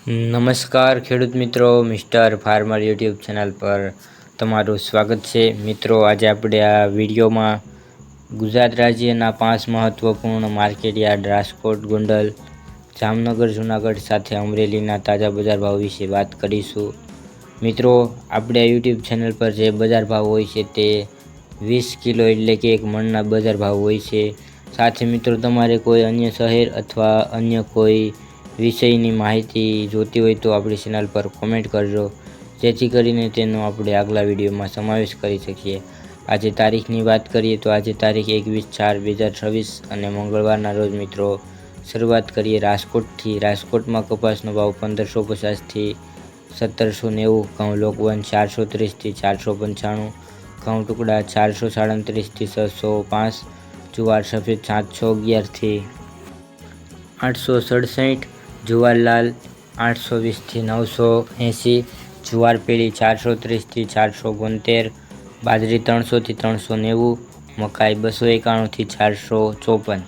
નમસ્કાર ખેડૂત મિત્રો, મિસ્ટર ફાર્મર યુટ્યુબ ચેનલ પર તમારું સ્વાગત છે। મિત્રો, આજે આપણે આ વિડીયોમાં ગુજરાત રાજ્યના 5 મહત્વપૂર્ણ માર્કેટયાર્ડ રાજકોટ, ગોંડલ, જામનગર, જૂનાગઢ સાથે અમરેલીના તાજા બજાર ભાવ વિશે વાત કરીશું। મિત્રો, આપણે આ યુટ્યુબ ચેનલ પર જે બજાર ભાવ હોય છે તે 20 કિલો એટલે કે 1 મણના બજાર ભાવ હોય છે। સાથે મિત્રો, તમારે કોઈ અન્ય શહેર અથવા અન્ય કોઈ વિષયની માહિતી જોતી હોય તો આપણી ચેનલ પર કોમેન્ટ કરજો, જેથી કરીને તેનો આપણે આગલા વિડીયોમાં સમાવેશ કરી શકીએ। આજે તારીખની વાત કરીએ તો આજે તારીખ 21/4/2026 અને મંગળવારના રોજ મિત્રો શરૂઆત કરીએ રાજકોટથી। રાજકોટમાં કપાસનો ભાવ 1550થી 1790, ઘઉં લોકવન 430થી 495, ઘઉં ટુકડા 437થી 605, જુવાર સફેદ 711થી 867, જુવાર લાલ 820થી 980, જુવાર પીળી 430થી 472, બાજરી 300થી 390, મકાઈ 291થી 454,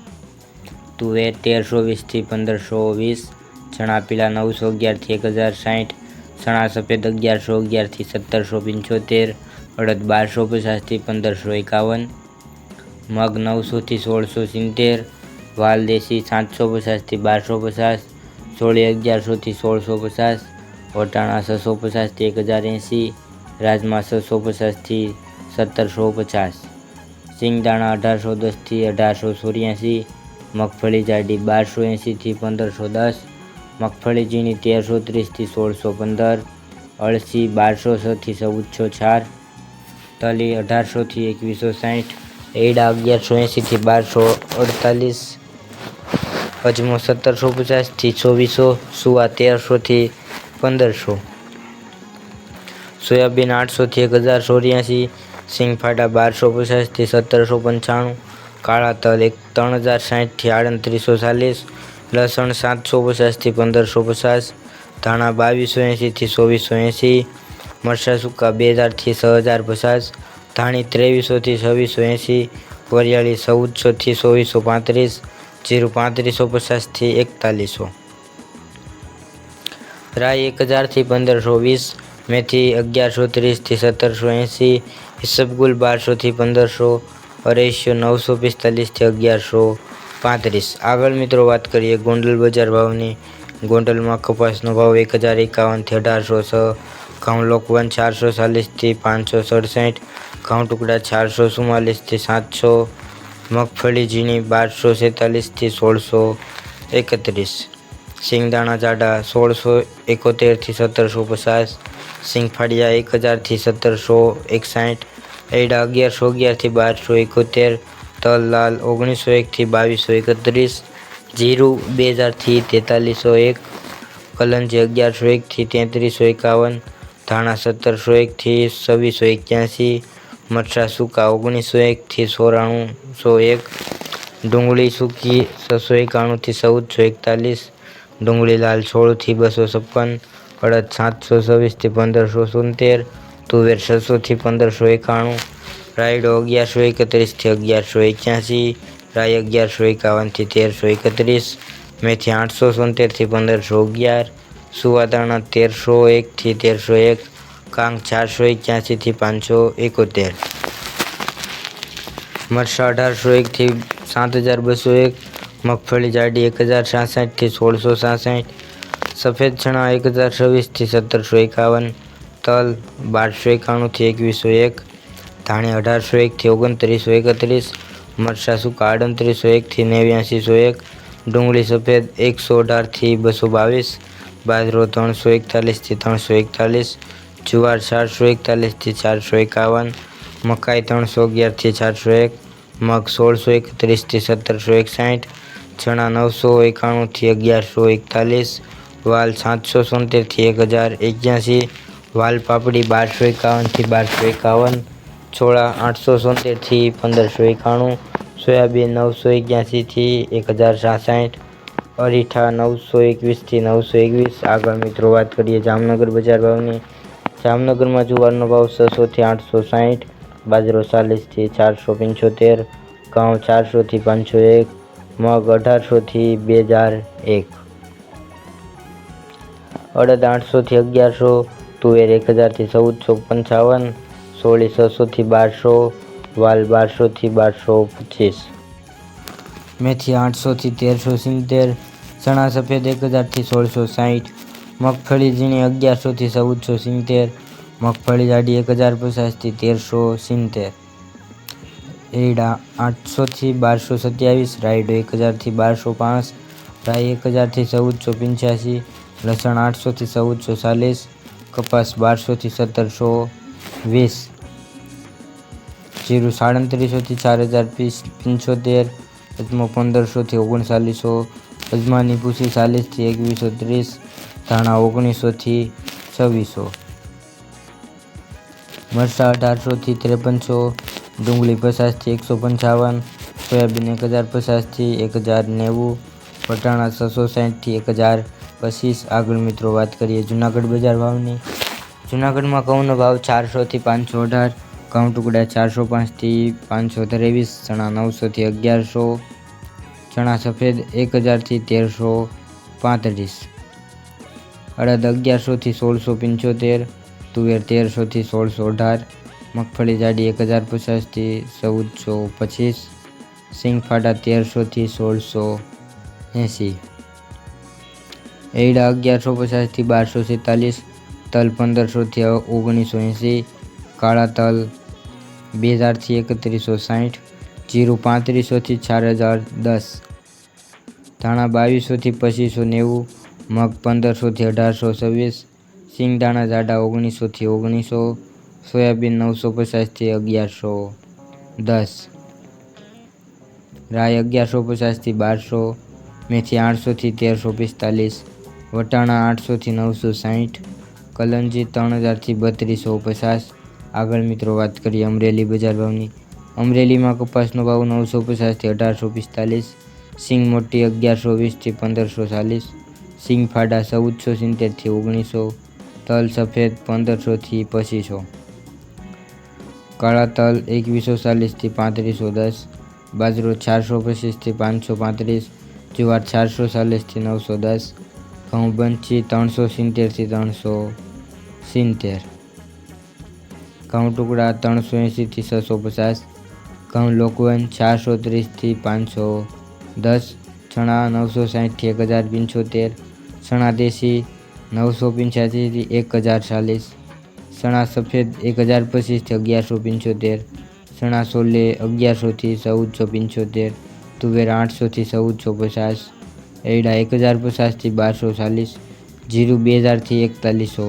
તુવેર 1320થી 1520, ચણા પીળા 911થી 1060, ચણા સફેદ 1111થી 1775, અડદ 1250થી 1551, મગ 900થી 1670, વાલ દેશી 750થી 1250, ચોળી 1100થી 1650, વટાણા 650થી 1080, રાજમા 650થી 1750, સિંગદાણા 1810થી 1884, મગફળી જાડી 1280થી 1510, મગફળી ઝીણી 1330થી 1615, અળસી 1206થી 1404, તલી 1800થી 2160, એડા 1180થી 1248, અજમો 1750થી 2400, સુવા 1300થી 1500, સોયાબીન 800થી 1084, સિંગફાટા 1250થી 1795, કાળા તલ 3060થી 3840, લસણ 750થી 1550, ધાણા 2280થી 2480, મરચાં સૂકા 2000થી 6050, ધાણી 2300થી 2680, વરિયાળી 1400થી 2435, જીરું 3550થી 4100, રાઈ 1000થી 1520, મેથી 1130થી 1780, ઈસબગુલ 1200થી 1500, અરેશિયો 945થી 1135। આગળ મિત્રો વાત કરીએ ગોંડલ બજાર ભાવની। ગોંડલમાં કપાસનો ભાવ 1051થી 1806, ઘઉં લોકવન 440થી 567, ઘઉં ટુકડા 444થી 700, મગફળી ઝીણી 1246થી 1631, સિંગદાણા જાડા 1671થી 1750, સિંગફાડિયા 1000થી 1761, એડા 1111થી 1271, તલ લાલ 1901થી 2231, જીરું 2000થી 4301, કલંજી 1101થી 3351, ધાણા 1701થી 2681, મરચાં સૂકા 1901થી 9401, ડુંગળી સૂકી 691થી 1441, ડુંગળી લાલ 16થી 256, અડદ 726થી 1570, તુવેર 600થી 1591, રાયડો 1131થી 1181, રાઈ 1151થી 1331, મેથી 877થી 1511, સુવાદાણા 1301થી 1301, કાંગ 481થી 571, મરચાં 1801થી 7201, મગફળી જાડી 1066થી 1666, સફેદ ચણા 1026થી 1751, તલ 1291થી 2101, ધાણી 1801થી 2931, મરચાં સૂકા 3801થી 8901, ડુંગળી સફેદ 118થી 222, બાજરો 341થી 341, જુવાર 441થી 451, મકાઈ 311થી 401, મગ 1631થી 1761, ચણા 991થી 1141, વાલ 777થી 1081, વાલ પાપડી 1251થી 1251, ચોળા 877થી 1591, સોયાબીન 981થી 1066, અરીઠા 921થી 921। આગળ મિત્રો વાત કરીએ જામનગર બજાર ભાવની। જામનગરમાં જુવારનો ભાવ 600થી 860, બાજરો 40થી 475, ઘઉં 400થી 501, મગ 1800થી 2001, અડદ 800 થી 1100, તુવેર 1000 થી 1455, સોળી 600 થી 1200, વાલ 1200 થી 1225, મેથી 800 થી 1370, ચણા સફેદ 1000 થી 1660, મગફળી ઝીણી 1100 થી 1470, મગફળી જાડી 1050 થી 1370, એરડા 800 થી 1227, રાયડો 1000 થી 1205, રાઈ 1000 થી 1485, લસણ 800 થી 1440, કપાસ 1200 થી 1720, જીરું 3700 થી 4075, અજમો 1500 થી 3900, અજમાની ભૂસી 40 થી 2130, ધાણા 1900 થી 2600, મરચાં 1800 થી 5300, ડુંગળી 50 થી 155, સોયાબીન 1050 થી 1090, વટાણા 660 થી 1025। આગળ મિત્રો વાત કરીએ જૂનાગઢ બજાર ભાવની। જૂનાગઢમાં ઘઉંનો ભાવ 400 થી 518, ઘઉં ટુકડા 405 થી 523, ચણા 900 થી 1100, ચણા સફેદ 1000 થી 1335, અડદ 1100 થી 1675, તુવેર 1300 થી 1618, મગફળી જાડી 1050 થી 1425, સિંગફાડા 1300 થી 1680, એરડા 1150 થી 1247, તલ 1500 થી 1980, કાળા તલ 2000 થી 3160, જીરું 3500 થી 4010, ધાણા 2200 થી 2590, મગ 1500 થી 1826, સિંગદાણા જાડા 1900 થી 1900, સોયાબીન 950 થી 1110, રાઈ 1150 થી 1200, મેથી 800 થી 1345, વટાણા 800 થી 960, કલંજી 3000 થી 3250। આગળ મિત્રો વાત કરીએ અમરેલી બજાર ભાવની। અમરેલીમાં કપાસનો ભાવ 950 થી 1845, સિંગ મોટી 1120 થી 1540, સિંગ ફાડા 1470 થી 1900, તલ સફેદ 1500 થી 2500, કાળા તલ 2140 થી 3510, બાજરો 425 થી 535, જુવાર 440 થી 910, ઘઉં બંછી 370 થી 370, ઘઉં ટુકડા 380 થી 650, ઘઉં લોકવન 430 થી 510, ચણા 960 થી 1075, ચણા દેશી 985 થી 1040, ચણા સફેદ 1025 થી 1175, ચણા સોલે 1100 થી 1475, તુવેર 800 થી 1450, એરડા 1050 થી 1240, જીરું 2000 થી 4100,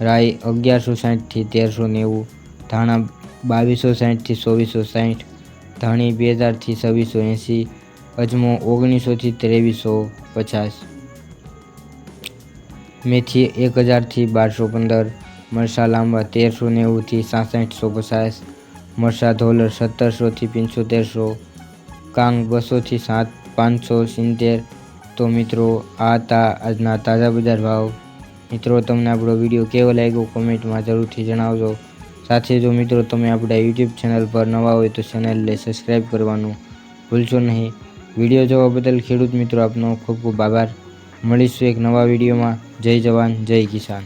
રાઈ 1160 થી 1390, ધાણા 2260 થી 2460, ધાણી 2000 થી 2680, અજમો 1900 થી 2350, મેથી 1000 થી 1215, મરચાં લાંબા 1390 થી 6750, મરચાં ધોલર 1700 થી 7500, કાંગ 200 થી 570। તો મિત્રો આ હતા આજના તાજા બજાર ભાવ। મિત્રો તમને આપણો વિડીયો કેવો લાગ્યો કોમેન્ટમાં જરૂરથી જણાવજો। સાથે જો મિત્રો તમે આપણા યુટ્યુબ ચેનલ પર નવા હોય તો ચેનલને સબસ્ક્રાઈબ કરવાનું ભૂલશો નહીં। વિડીયો જોવા બદલ ખેડૂત મિત્રો આપનો ખૂબ ખૂબ આભાર। મળીશું એક નવા વિડીયોમાં। જય જવાન જય કિસાન।